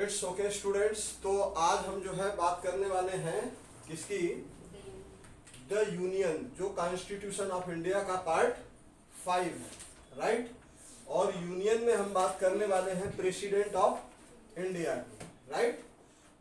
It's okay students. तो आज हम जो है बात करने वाले हैं किसकी, द यूनियन, जो कॉन्स्टिट्यूशन ऑफ इंडिया का पार्ट 5 है, राइट। और यूनियन में हम बात करने वाले हैं प्रेसिडेंट ऑफ इंडिया की, राइट।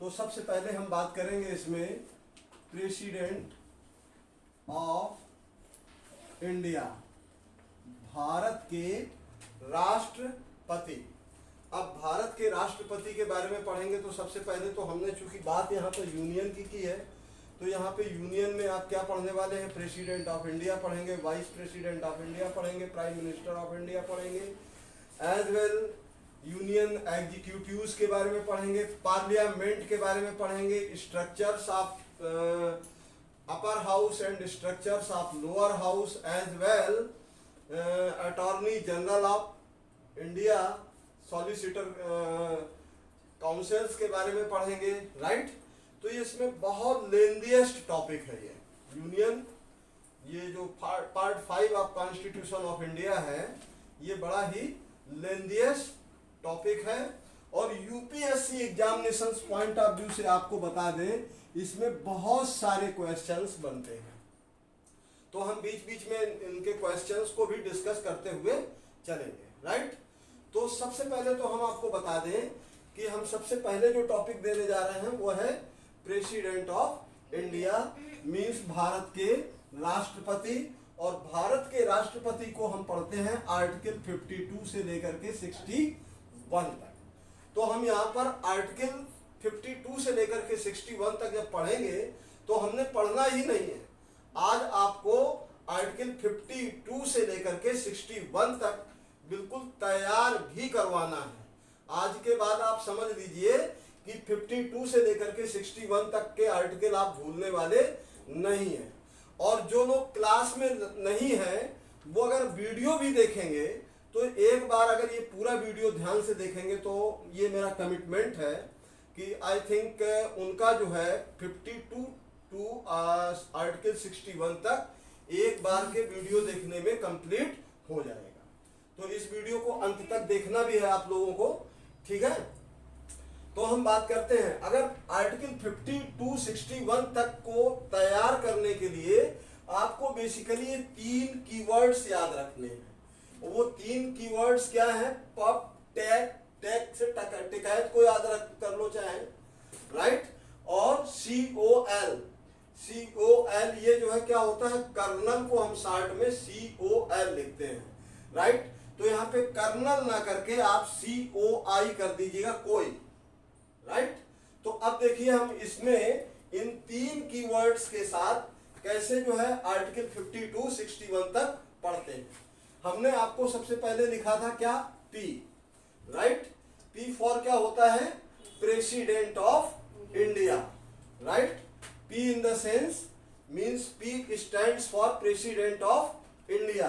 तो सबसे पहले हम बात करेंगे इसमें प्रेसिडेंट ऑफ इंडिया, भारत के राष्ट्रपति। अब भारत के राष्ट्रपति के बारे में पढ़ेंगे तो सबसे पहले तो हमने चूंकि बात यहाँ पर यूनियन की है, तो यहाँ पे यूनियन में आप क्या पढ़ने वाले हैं, प्रेसिडेंट ऑफ इंडिया पढ़ेंगे, वाइस प्रेसिडेंट ऑफ इंडिया पढ़ेंगे, प्राइम मिनिस्टर ऑफ इंडिया पढ़ेंगे, एज वेल यूनियन एग्जीक्यूटिव्स के बारे में पढ़ेंगे, पार्लियामेंट के बारे में पढ़ेंगे, structures of upper house and structures of lower house, as well attorney general of India, solicitor councils के बारे में पढ़ेंगे, राइट। तो ये इसमें बहुत लेंथीएस्ट टॉपिक है ये यूनियन। ये जो part 5 of constitution of India है, ये बड़ा ही लेंथीएस्ट टॉपिक है। और UPSC examinations point of view से आपको बता दें, इसमें बहुत सारे क्वेश्चंस बनते हैं, तो हम बीच बीच में इनके क्वेश्चंस को भी डिस्कस करते हुए चलेंगे, राइट। तो सबसे पहले तो हम आपको बता दें कि हम सबसे पहले जो टॉपिक देने जा रहे हैं वो है president of India, means Bharat के राष्ट्रपति। और भारत के राष्ट्रपति को हम पढ़ते हैं आर्टिकल 52 से लेकर के 61 तक। तो हम यहाँ पर आर्टिकल 52 से लेकर के 61 तक जब पढ़ेंगे तो हमने पढ़ना ही नहीं है। आज आपको आर्टिकल 52 से लेकर के 61 तक बिल्कुल तैयार भी करवाना है। आज के बाद आप समझ लीजिए कि 52 से लेकर के 61 तक के आर्टिकल आप भूलने वाले नहीं हैं। और जो लोग क्लास में नहीं है वो अगर वीडियो भी देखेंगे तो एक बार अगर ये पूरा वीडियो ध्यान से देखेंगे तो ये मेरा कमिटमेंट है कि आई थिंक उनका जो है 52 टू आर्टिकल 61 तक एक बार के वीडियो देखने में कंप्लीट हो जाएगा। तो इस वीडियो को अंत तक देखना भी है आप लोगों को, ठीक है। तो हम बात करते हैं, अगर आर्टिकल 52 61 तक को तैयार करने के लिए आपको बेसिकली ये 3 कीवर्ड्स याद रखने हैं। वो 3 कीवर्ड्स क्या है, पब, टैग, टैग से टिकैत को याद रख कर लो चाहे, राइट, और COL। COL ये जो है क्या होता है, कर्नल को हम शार्ट में COL लिखते हैं, राइट। तो यहाँ पे कर्नल ना करके आप COI कर दीजिएगा, कोई, राइट। तो अब देखिए हम इसमें इन 3 कीवर्ड्स के साथ कैसे जो है आर्टिकल 52 61 तक पढ़ते हैं। हमने आपको सबसे पहले लिखा था क्या, P, राइट। P फॉर क्या होता है, president of India, right. P in the sense means P stands for President of India.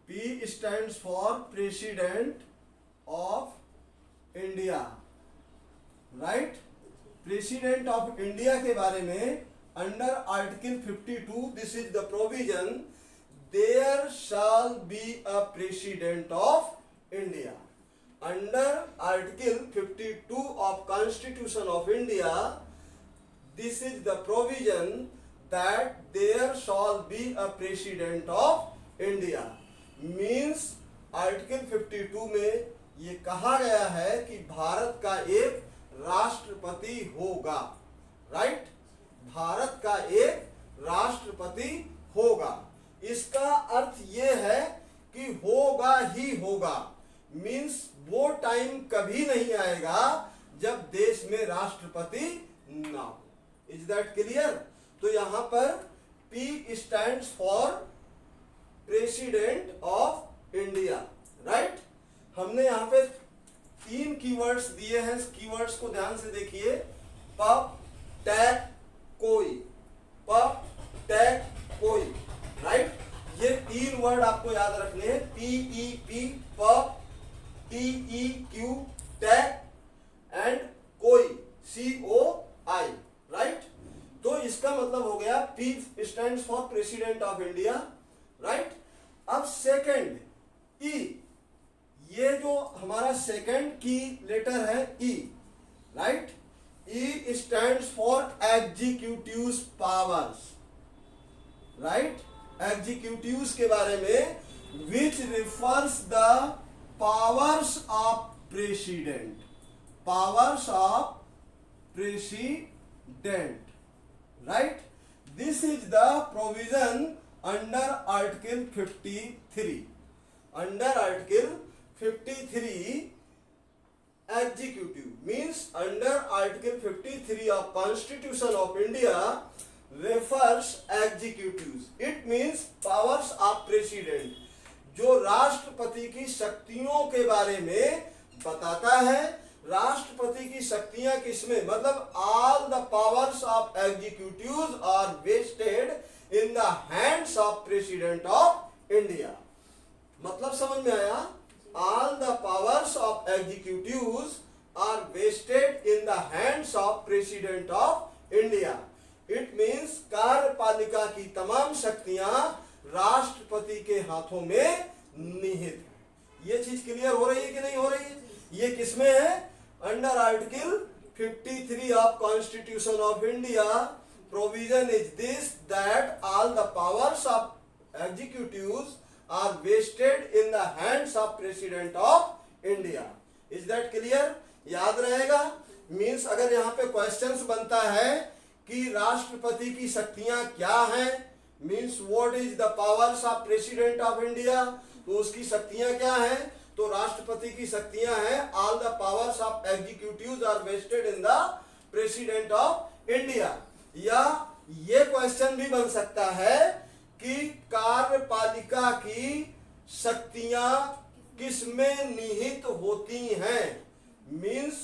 P stands for President of India, right? President of India के बारे में under Article 52, this is the provision, there shall be a President of India. Under Article 52 of Constitution of India, this is the provision that there shall be a President of India. Means article 52 में ये कहा गया है कि भारत का एक राष्ट्रपति होगा, राइट। भारत का एक राष्ट्रपति होगा। इसका अर्थ ये है कि होगा ही होगा, मीन्स वो टाइम कभी नहीं आएगा जब देश में राष्ट्रपति ना हो। Is that clear? तो यहां पर P stands for president of India, right. हमने यहाँ पे 3 कीवर्ड्स दिए हैं, कीवर्ड्स को ध्यान से देखिए, पब, टैग, कोई, पब, टैग, कोई, राइट। ये 3 वर्ड आपको याद रखने हैं, PEP, pub, TEQ, tag, and कोई, COI, राइट। तो इसका मतलब हो गया P stands for president of India, right. अब सेकंड E, ये जो हमारा सेकंड की लेटर है E, राइट। E stands for executive powers, right, executive के बारे में, which refers the powers of president, powers of president, right. This is the provision under article 53, under article 53 executive means under article 53 of constitution of India refers executives, it means powers of president, जो राष्ट्रपति की शक्तियों के बारे में बताता है। राष्ट्रपति की शक्तियां किसमें, मतलब all the powers of executives are vested in the hands of president of India। मतलब समझ में आया, all the powers of executives are vested in the hands of president of India। It means कार्यपालिका की तमाम शक्तियां राष्ट्रपति के हाथों में निहित है। ये चीज क्लियर हो रही है कि नहीं हो रही है? ये किसमें है? Under article 53 of constitution of India provision is this that all the powers of executives are vested in the hands of president of India। is that clear? याद रहेगा। मीन्स अगर यहाँ पे क्वेश्चंस बनता है कि राष्ट्रपति की शक्तियां क्या हैं, means what is the powers of president of India, तो उसकी शक्तियां क्या हैं? तो राष्ट्रपति की शक्तियां हैं all the powers of executives are vested in the president of India. या ये क्वेश्चन भी बन सकता है कि कार्यपालिका की शक्तियां किसमें निहित होती हैं, मीन्स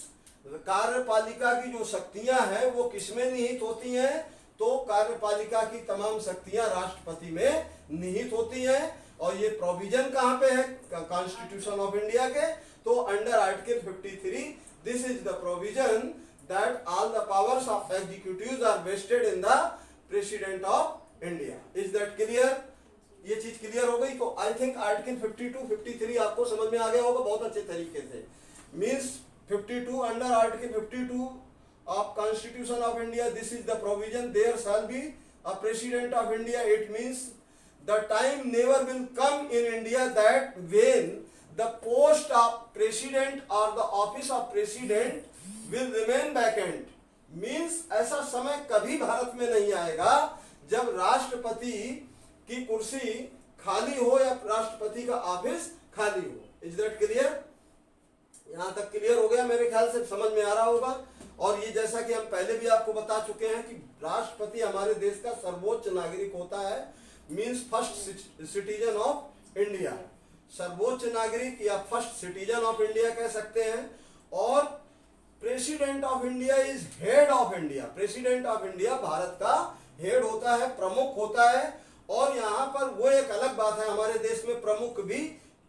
कार्यपालिका की जो शक्तियां हैं वो किसमें निहित होती हैं, तो कार्यपालिका की तमाम शक्तियां राष्ट्रपति में निहित होती हैं। और ये प्रोविजन कहां पे है? कॉन्स्टिट्यूशन ऑफ इंडिया के। तो under article 53 this is the provision that all the powers of executives are vested in the president of India. Is that clear? ये चीज क्लियर हो गई? तो आई थिंक आर्टिकल 52 53 आपको समझ में आ गया होगा बहुत अच्छे तरीके से। Means 52 under article 52 of constitution of India this is the provision there shall be a president of India. It means the time never will come in India that when the post of president और the office of president will remain vacant. Means ऐसा समय कभी भारत में नहीं आएगा जब राष्ट्रपति की कुर्सी खाली हो या राष्ट्रपति का ऑफिस खाली हो। Is that clear? यहां तक क्लियर हो गया मेरे ख्याल से, समझ में आ रहा होगा। और ये जैसा कि हम पहले भी आपको बता चुके हैं कि राष्ट्रपति हमारे देश का सर्वोच्च नागरिक होता है, means first citizen of India, सर्वोच्च नागरिक या फर्स्ट सिटीजन ऑफ इंडिया कह सकते हैं। और president of India is head of India. President of India Bharat का हेड होता है, प्रमुख होता है। और यहाँ पर वो एक अलग बात है, हमारे देश में प्रमुख भी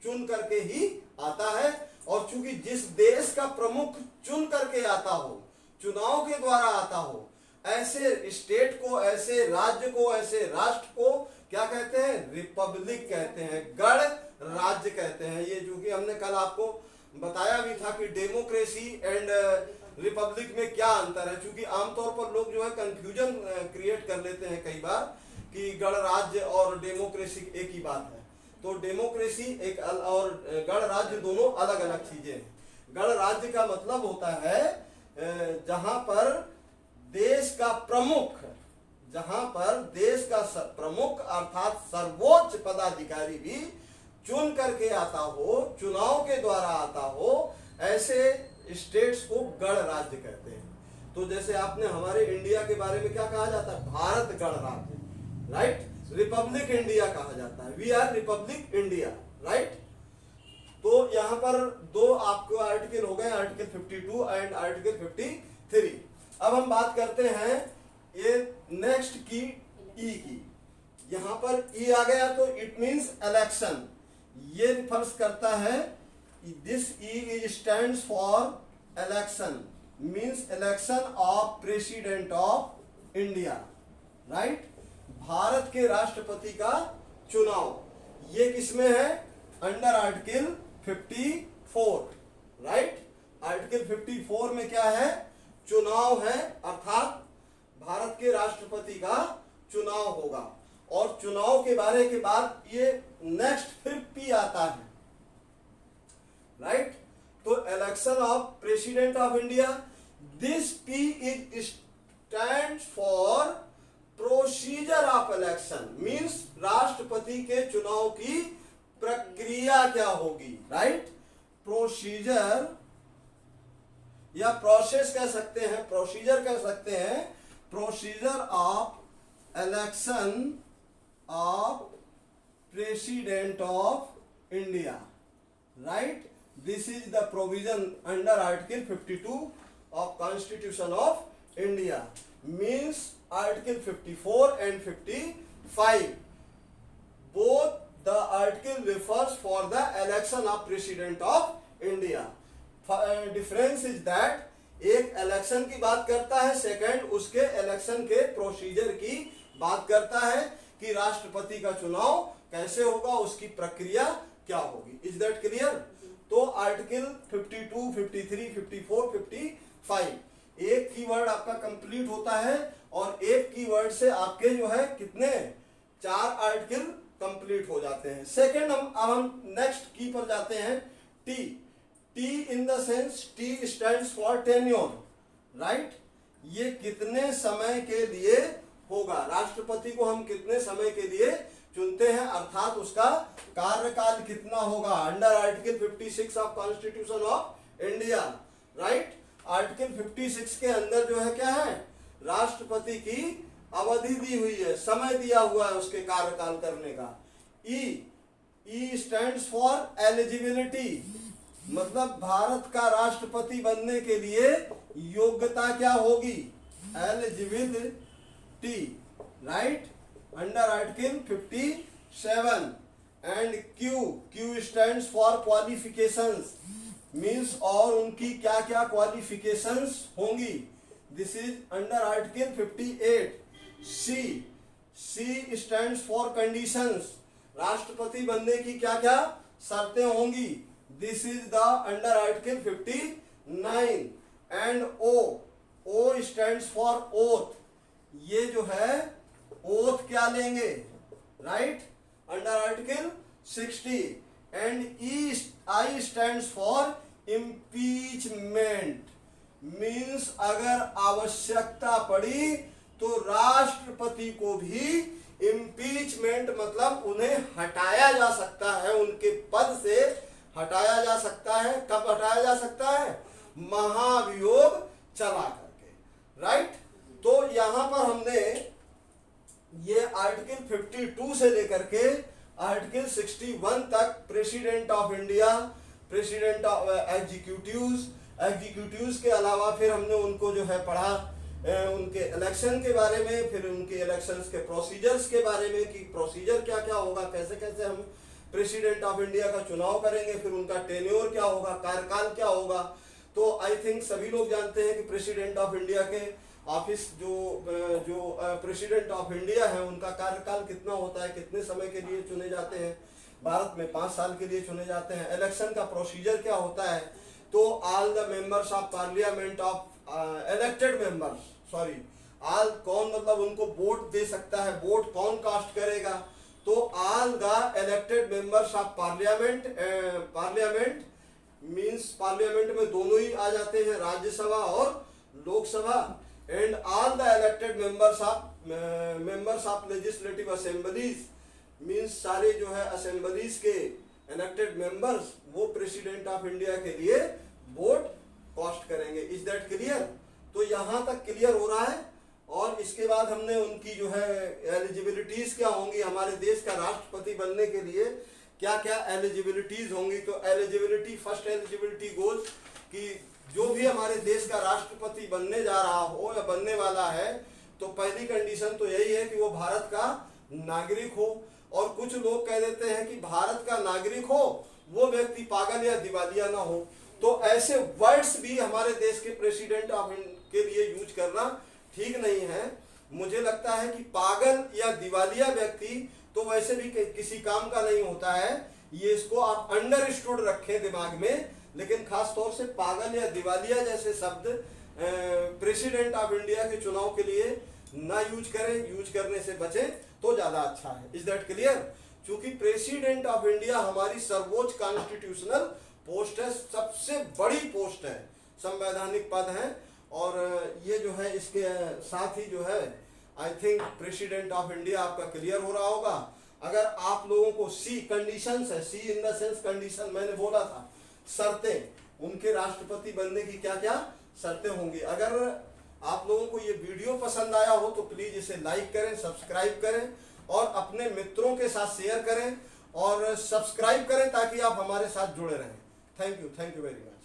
चुन करके ही आता है। और चूंकि जिस देश का प्रमुख चुन करके आता हो, चुनाव के द्वारा आता हो, ऐसे स्टेट को, ऐसे राज्य को, ऐसे राष्ट्र को क्या कहते हैं? रिपब्लिक कहते हैं, गणराज्य कहते हैं। ये जो कि हमने कल आपको बताया भी था कि डेमोक्रेसी एंड रिपब्लिक में क्या अंतर है। क्योंकि आमतौर पर लोग जो है कंफ्यूजन क्रिएट कर लेते हैं कई बार कि गणराज्य और डेमोक्रेसी एक ही बात है। तो डेमोक्रेसी एक और गणराज्य दोनों अलग अलग चीजें हैं। गणराज्य का मतलब होता है जहां पर देश का प्रमुख, जहां पर देश का प्रमुख अर्थात सर्वोच्च पदाधिकारी भी चुन करके आता हो, चुनाव के द्वारा आता हो, ऐसे स्टेट्स को गणराज्य कहते हैं। तो जैसे आपने हमारे इंडिया के बारे में क्या कहा जाता है? भारत गणराज्य, राइट। रिपब्लिक इंडिया कहा जाता है, we are republic India, right. तो यहाँ पर दो आपको आर्टिकल हो गए, आर्टिकल 52 एंड आर्टिकल 53। अब हम बात करते हैं ये नेक्स्ट की ई की। यहाँ पर ई आ गया तो इट मीन्स इलेक्शन। ये रिफर्स करता है, this E stands for election, means election of president of India, right. Bharat के राष्ट्रपति का चुनाव ये किसमें है? Under article 54, right. आर्टिकल 54 में क्या है? चुनाव है, अर्थात भारत के राष्ट्रपति का चुनाव होगा। और चुनाव के बारे के बाद ये नेक्स्ट फिर पी आता है, राइट। तो election of president of India, this P is stand for procedure of election, means राष्ट्रपति के चुनाव की प्रक्रिया क्या होगी, राइट। प्रोसीजर या प्रोसेस कह सकते हैं, प्रोसीजर कह सकते हैं, procedure of election of president of India, right. This is the provision under article 52 of constitution of India, means article 54 and 55, both the article refers for the election of president of India. Difference is that एक election की बात करता है, second उसके election के procedure की बात करता है कि राष्ट्रपति का चुनाव कैसे होगा, उसकी प्रक्रिया क्या होगी। Is that clear? तो आर्टिकल 52, 53, 54, 55 एक कीवर्ड आपका कंप्लीट होता है और एक कीवर्ड से आपके जो है कितने 4 आर्टिकल कंप्लीट हो जाते हैं। सेकंड हम नेक्स्ट की पर जाते हैं, T. T in the sense, T stands for tenure, right. ये कितने समय के लिए होगा, राष्ट्रपति को हम कितने समय के लिए चुनते हैं, अर्थात उसका कार्यकाल कितना होगा under article 56 of constitution of India, right. Article 56 के अंदर जो है क्या है, राष्ट्रपति की अवधि दी हुई है, समय दिया हुआ है उसके कार्यकाल करने का। ई स्टैंड्स फॉर एलिजिबिलिटी, मतलब भारत का राष्ट्रपति बनने के लिए योग्यता क्या होगी, eligibility, right, under article 57। And Q stands for qualifications, means और उनकी क्या क्या क्वालिफिकेशंस होंगी, this is under article 58। C stands for conditions, राष्ट्रपति बनने की क्या क्या शर्तें होंगी, this is the under article 59। And O stands for oath, ये जो है ओथ क्या लेंगे, right, under article 60। And I stands for impeachment, means अगर आवश्यकता पड़ी तो राष्ट्रपति को भी इम्पीचमेंट मतलब उन्हें हटाया जा सकता है, उनके पद से हटाया जा सकता है। कब हटाया जा सकता है, महाभियोग चला करके, राइट। तो यहां पर हमने ये आर्टिकल 52 से लेकर के आर्टिकल 61 तक president of India, president of executives के अलावा फिर हमने उनको जो है पढ़ा उनके इलेक्शन के बारे में, फिर उनके इलेक्शंस के प्रोसीजर्स के बारे में कि प्रोसीजर क्या क्या होगा, कैसे कैसे हम प्रेसिडेंट ऑफ इंडिया का चुनाव करेंगे, फिर उनका टेन्योर क्या होगा, कार्यकाल क्या होगा। तो आई थिंक सभी लोग जानते हैं कि प्रेसिडेंट ऑफ इंडिया के ऑफिस जो प्रेसिडेंट ऑफ इंडिया है उनका कार्यकाल कितना होता है, कितने समय के लिए चुने जाते हैं, भारत में 5 साल के लिए चुने जाते हैं। इलेक्शन का प्रोसीजर क्या होता है, तो all the members of parliament of elected members, sorry all, कौन मतलब उनको वोट दे सकता है, वोट कौन कास्ट करेगा, तो all the elected members of parliament, parliament means parliament में दोनों ही आ जाते हैं, राज्यसभा और Lok Sabha. And all the elected members of legislative assemblies, means सारे जो है असेंबलीज के इलेक्टेड मेंबर्स वो प्रेसिडेंट ऑफ इंडिया के लिए वोट कास्ट करेंगे। Is that clear? तो यहां तक क्लियर हो रहा है। और इसके बाद हमने उनकी जो है एलिजिबिलिटीज क्या होंगी, हमारे देश का राष्ट्रपति बनने के लिए क्या क्या एलिजिबिलिटीज होंगी। तो एलिजिबिलिटी, फर्स्ट एलिजिबिलिटी गोज कि जो भी हमारे देश का राष्ट्रपति बनने जा रहा हो या बनने वाला है, तो पहली कंडीशन तो यही है कि वो भारत का नागरिक हो। और कुछ लोग कह देते हैं कि भारत का नागरिक हो, वो व्यक्ति पागल या दिवालिया ना हो। तो ऐसे वर्ड्स भी हमारे देश के प्रेसिडेंट ऑफ के लिए यूज करना ठीक नहीं है। मुझे लगता है कि पागल या दिवालिया व्यक्ति तो वैसे भी किसी काम का नहीं होता है, ये इसको आप अंडरस्टूड रखें दिमाग में। लेकिन खास तौर से पागल या दिवालिया जैसे शब्द प्रेसिडेंट ऑफ इंडिया के चुनाव के लिए ना यूज करें, यूज करने से बचें तो ज्यादा अच्छा है। Is that clear? क्योंकि प्रेसिडेंट ऑफ इंडिया हमारी सर्वोच्च कॉन्स्टिट्यूशनल पोस्ट है, सबसे बड़ी पोस्ट है, संवैधानिक पद है। और ये जो है इसके साथ ही जो है I think president of India आपका क्लियर हो रहा होगा। अगर आप लोगों को सी कंडीशंस है, सी इन द सेंस कंडीशन, मैंने बोला था शर्तें, उनके राष्ट्रपति बनने की क्या क्या शर्तें होंगी। अगर आप लोगों को ये वीडियो पसंद आया हो तो प्लीज इसे लाइक करें, सब्सक्राइब करें और अपने मित्रों के साथ शेयर करें और सब्सक्राइब करें ताकि आप हमारे साथ जुड़े रहें। Thank you very much.